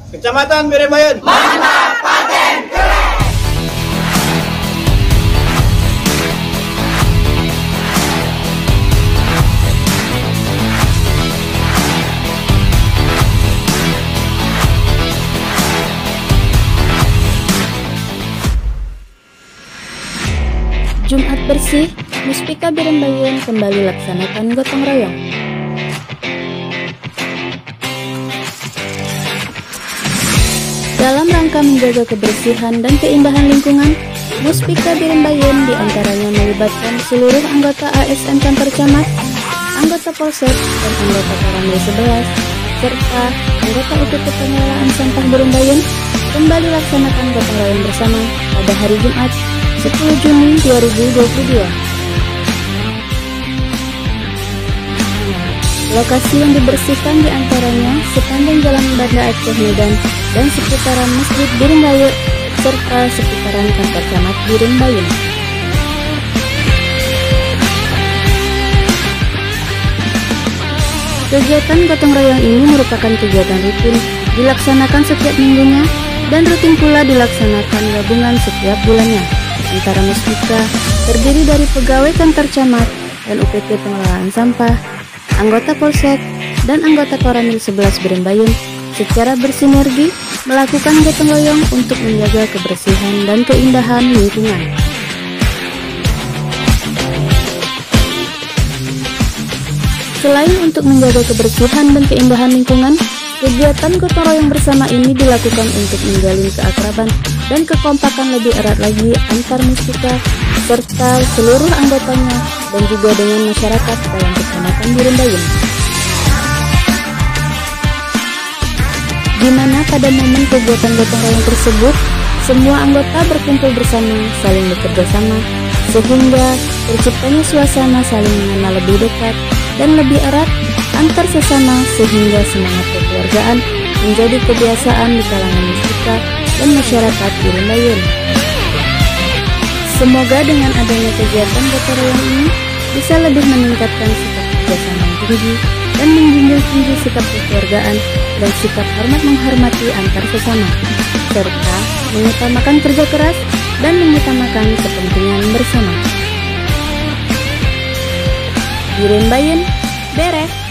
Kecamatan Birembayun. Mantap, paten, keren. Jumat bersih, Muspika Birembayun kembali laksanakan gotong royong. Dalam rangka menjaga kebersihan dan keindahan lingkungan, Muspika Birembayun diantaranya melibatkan seluruh anggota ASN kantor camat, anggota Polsek dan anggota Koramil 11, serta anggota UPT Pengelolaan Sampah Birembayun kembali laksanakan gotong royong bersama pada hari Jumat 10 Juni 2022. Lokasi yang dibersihkan diantaranya sepanjang Jalan Banda Aceh Medan dan seputaran Masjid Birembayun serta seputaran kantor camat Birembayun. Kegiatan gotong royong ini merupakan kegiatan rutin dilaksanakan setiap minggunya dan rutin pula dilaksanakan gabungan setiap bulannya antara Muspika terdiri dari pegawai kantor camat dan UPT Pengelolaan Sampah, anggota Polsek, dan anggota Koramil 11 Birembayun secara bersinergi melakukan gotong royong untuk menjaga kebersihan dan keindahan lingkungan. Selain untuk menjaga kebersihan dan keindahan lingkungan, kegiatan gotong royong bersama ini dilakukan untuk menjalin keakraban dan kekompakan lebih erat lagi antar Muspika serta seluruh anggotanya dan juga dengan masyarakat dalam Kecamatan Birembayun. Di mana pada momen kegiatan gotong royong tersebut, semua anggota berkumpul bersama, saling bekerja sama, sehingga terciptanya suasana saling mengenal lebih dekat dan lebih erat antar sesama sehingga semangat kekeluargaan menjadi kebiasaan di kalangan Muspika dan masyarakat Birembayun. Semoga dengan adanya kegiatan gotong royong ini bisa lebih meningkatkan sikap kerjasama yang tinggi dan menjunjung tinggi sikap kekeluargaan dan sikap hormat menghormati antar sesama, serta mengutamakan kerja keras dan mengutamakan kepentingan bersama. Birembayun beres.